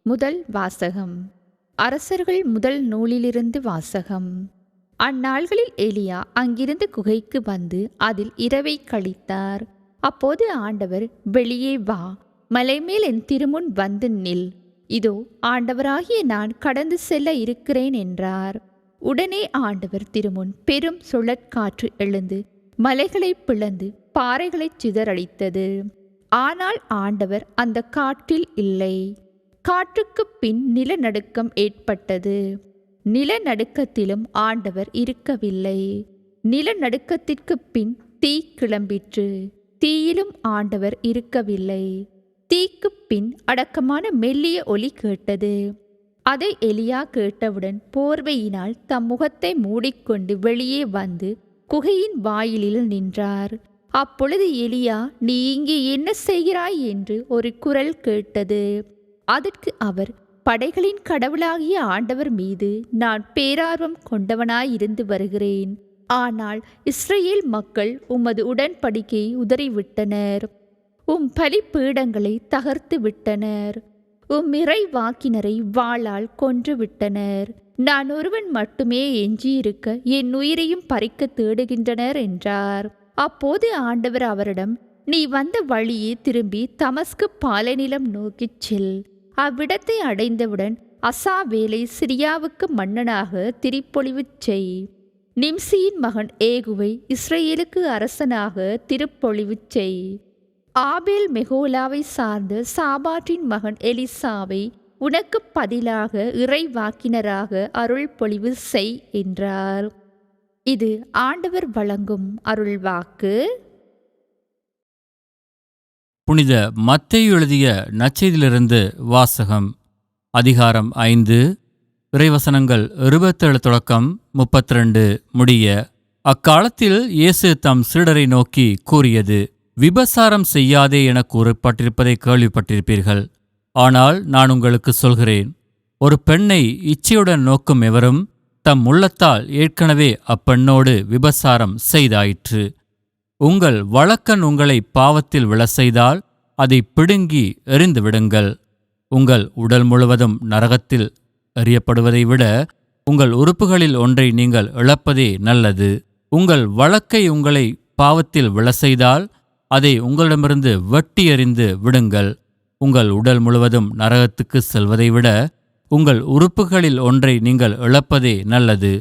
முதல் வாசகம். அரசர்கள் முதல் நூலிலிருந்து வாசகம். அந்நாள்களில் எலியா அங்கிருந்து குகைக்கு வந்து அதில் இரவை கழித்தார். அப்போது ஆண்டவர், வெளியே வா, மலைமேல் என் திருமுன் வந்து நில், இதோ ஆண்டவராகிய நான் கடந்து செல்ல இருக்கிறேன் என்றார். உடனே ஆண்டவர் திருமுன் பெரும் சுழற்காற்று எழுந்து மலைகளை பிளந்து பாறைகளை சிதறடித்தது. ஆனால் ஆண்டவர் அந்த காற்றில் இல்லை. காற்றுக்கு பின் நிலநடுக்கம் ஏற்பட்டது. நிலநடுக்கத்திலும் ஆண்டவர் இருக்கவில்லை. நிலநடுக்கத்திற்கு பின் தீ கிளம்பிற்று. தீயிலும் ஆண்டவர் இருக்கவில்லை. தீக்கு பின் அடக்கமான மெல்லிய ஒலி கேட்டது. அதை எலியா கேட்டவுடன் போர்வையினால் தம் முகத்தை மூடிக்கொண்டு வெளியே வந்து குகையின் வாயிலில் நின்றார். அப்பொழுது எலியா, நீ இங்கே என்ன செய்கிறாய் என்று ஒரு குரல் கேட்டது. அதற்கு அவர், படைகளின் கடவுளாகிய ஆண்டவர் மீது நான் பேரார்வம் கொண்டவனாயிருந்து வருகிறேன். ஆனால் இஸ்ரேல் மக்கள் உமது உடன்படிக்கையை உதறிவிட்டனர். உம் பலிபீடங்களை தகர்த்து விட்டனர். உம் இறைவாக்கினரை வாளால் கொன்று விட்டனர். நான் ஒருவன் மட்டுமே எஞ்சியிருக்க என் உயிரையும் பறிக்க தேடுகின்றனர் என்றார். அப்போது ஆண்டவர் அவரிடம், நீ வந்த வழியே திரும்பி தமஸ்கு பாலைநிலம் நோக்கிச் செல். அவ்விடத்தை அடைந்தவுடன் அசாவேலை சிரியாவுக்கு மன்னனாக திருப்பொழிவு செய். நிம்சியின் மகன் ஏகுவை இஸ்ரேலுக்கு அரசனாக திருப்பொழிவு செய். ஆபேல் மெகோலாவை சார்ந்த சாபாட்டின் மகன் எலிசாவை உனக்கு பதிலாக இறைவாக்கினராக அருள் பொழிவு செய் என்றார். இது ஆண்டவர் வழங்கும் அருள்வாக்கு. புனித மத்தேயு எழுதிய நற்செய்தியிலிருந்து வாசகம். அதிகாரம் 5, இறைவசனங்கள் 27 தொடக்கம் 32 முடிய. அக்காலத்தில் இயேசு தம் சீடரை நோக்கி கூறியது, விபசாரம் செய்யாதே என கூறப்பட்டிருப்பதை கேள்விப்பட்டிருப்பீர்கள். ஆனால் நான் உங்களுக்கு சொல்கிறேன், ஒரு பெண்ணை இச்சையுடன் நோக்கும் எவரும் தம் உள்ளத்தால் ஏற்கனவே அப்பெண்ணோடு விபசாரம் செய்தாயிற்று. உங்கள் வழக்கன் உங்களை பாவத்தில் விழ செய்தால் அதை பிடுங்கி எறிந்து விடுங்கள். உங்கள் உடல் முழுவதும் நரகத்தில் எறியப்படுவதை விட உங்கள் உறுப்புகளில் ஒன்றை நீங்கள் இழப்பதே நல்லது. உங்கள் வழக்கை உங்களை பாவத்தில் விழ செய்தால் அதை உங்களிடமிருந்து வெட்டி எறிந்து விடுங்கள். உங்கள் உடல் முழுவதும் நரகத்துக்கு செல்வதை விட உங்கள் உறுப்புகளில் ஒன்றை நீங்கள் இழப்பதே நல்லது.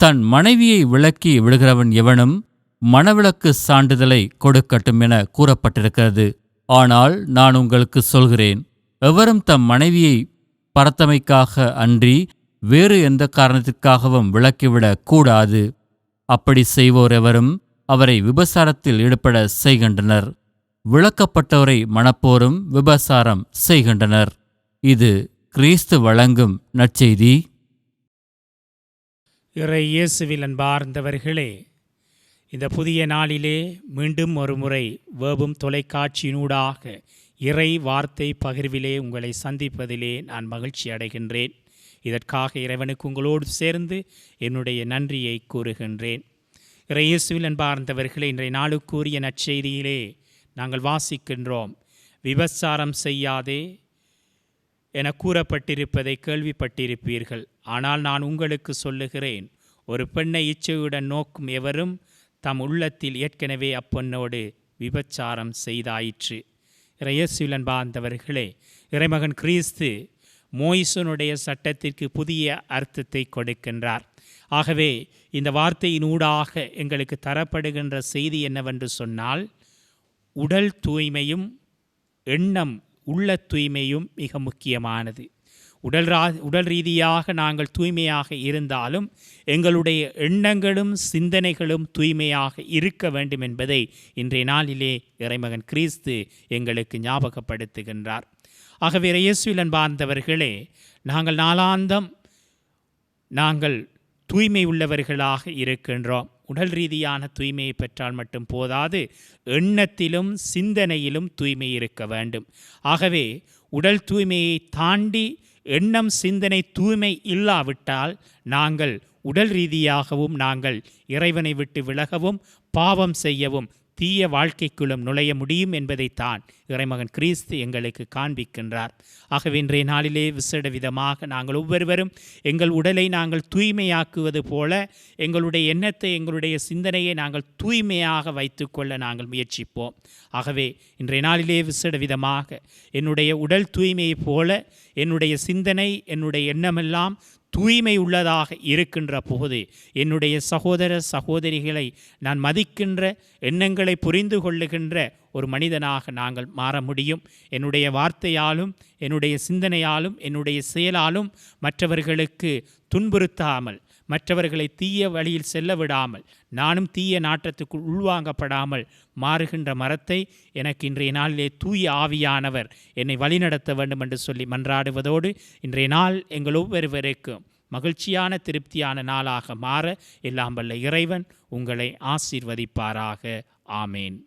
தன் மனைவியை விலக்கி விடுகிறவன் எவனும் மணவிலக்கு சான்றிதழை கொடுக்கட்டும் என கூறப்பட்டிருக்கிறது. ஆனால் நான் உங்களுக்கு சொல்கிறேன், எவரும் தம் மனைவியை பரத்தமைக்காக அன்றி வேறு எந்த காரணத்திற்காகவும் விலக்கிவிடக் கூடாது. அப்படி செய்வோர் எவரும் அவரை விபசாரத்தில் ஈடுபட செய்கின்றனர். விலக்கப்பட்டவரை மணப்போரும் விபசாரம் செய்கின்றனர். இது கிறிஸ்து வழங்கும் நற்செய்தி. இறை இயேசுவில் அன்பார்ந்தவர்களே, இந்த புதிய நாளிலே மீண்டும் ஒரு முறை வேபும் தொலைக்காட்சியினூடாக இறை வார்த்தை பகிர்விலே உங்களை சந்திப்பதிலே நான் மகிழ்ச்சி அடைகின்றேன். இதற்காக இறைவனுக்கு உங்களோடு சேர்ந்து என்னுடைய நன்றியை கூறுகின்றேன். இறை இயேசுவில் அன்பார்ந்தவர்களே, இன்றைய நாளுக்குரிய நற்செய்தியிலே நாங்கள் வாசிக்கின்றோம், விபசாரம் செய்யாதே என கூறப்பட்டிருப்பதை கேள்விப்பட்டிருப்பீர்கள். ஆனால் நான் உங்களுக்கு சொல்லுகிறேன், ஒரு பெண்ணை இச்சையுடன் நோக்கும் எவரும் தம் உள்ளத்தில் ஏற்கனவே அப்பெண்ணோடு விபச்சாரம் செய்தாயிற்று. இயேசுவில் அன்பார்ந்தவர்களே, இறைமகன் கிறிஸ்து மோய்சனுடைய சட்டத்திற்கு புதிய அர்த்தத்தை கொடுக்கின்றார். ஆகவே இந்த வார்த்தையினூடாக எங்களுக்கு தரப்படுகின்ற செய்தி என்னவென்று சொன்னால், உடல் தூய்மையும் எண்ணம் உள்ள தூய்மையும் மிக முக்கியமானது. உடல் ரீதியாக நாங்கள் தூய்மையாக இருந்தாலும் எங்களுடைய எண்ணங்களும் சிந்தனைகளும் தூய்மையாக இருக்க வேண்டும் என்பதை இன்றைய நாளிலே இறைமகன் கிறிஸ்து எங்களுக்கு ஞாபகப்படுத்துகின்றார். ஆகவே இயேசுவில் அன்பார்ந்தவர்களே, நாங்கள் நாளாந்தம் தூய்மை உள்ளவர்களாக இருக்கின்றோம். உடல் ரீதியான தூய்மையை பெற்றால் மட்டும் போதாது, எண்ணத்திலும் சிந்தனையிலும் தூய்மை இருக்க வேண்டும். ஆகவே உடல் தூய்மையை தாண்டி எண்ணம் சிந்தனை தூய்மை இல்லாவிட்டால் நாங்கள் உடல் ரீதியாகவும் நாங்கள் இறைவனை விட்டு விலகவும் பாவம் செய்யவும் தீய வாழ்க்கைக்குள்ளும் நுழைய முடியும் என்பதைத்தான் இறைமகன் கிறிஸ்து எங்களுக்கு காண்பிக்கின்றார். ஆகவே இன்றைய நாளிலே விசேட விதமாக நாங்கள் ஒவ்வொருவரும் எங்கள் உடலை நாங்கள் தூய்மையாக்குவது போல எங்களுடைய எண்ணத்தை, எங்களுடைய சிந்தனையை நாங்கள் தூய்மையாக வைத்துக்கொள்ள நாங்கள் முயற்சிப்போம். ஆகவே இன்றைய நாளிலே விசேட விதமாக என்னுடைய உடல் தூய்மையைப் போல என்னுடைய சிந்தனை, என்னுடைய எண்ணமெல்லாம் தூய்மை உள்ளதாக இருக்கின்ற போது என்னுடைய சகோதர சகோதரிகளை நான் மதிக்கின்ற, எண்ணங்களை புரிந்து கொள்ளுகின்ற ஒரு மனிதனாக நாங்கள் மாற முடியும். என்னுடைய வார்த்தையாலும், என்னுடைய சிந்தனையாலும், என்னுடைய செயலாலும் மற்றவர்களுக்கு துன்புறுத்தாமல், மற்றவர்களை தீய வழியில் செல்ல விடாமல், நானும் தீய நாட்டத்துக்குள் உள்வாங்கப்படாமல் மாறுகின்ற மரத்தை எனக்கு இன்றைய நாளிலே தூய ஆவியானவர் என்னை வழிநடத்த வேண்டும் என்று சொல்லி மன்றாடுவதோடு இன்றைய நாள் எங்கள் ஒவ்வொருவருக்கும் மகிழ்ச்சியான, திருப்தியான நாளாக மாற எல்லாம் வல்ல இறைவன் உங்களை ஆசீர்வதிப்பாராக. ஆமேன்.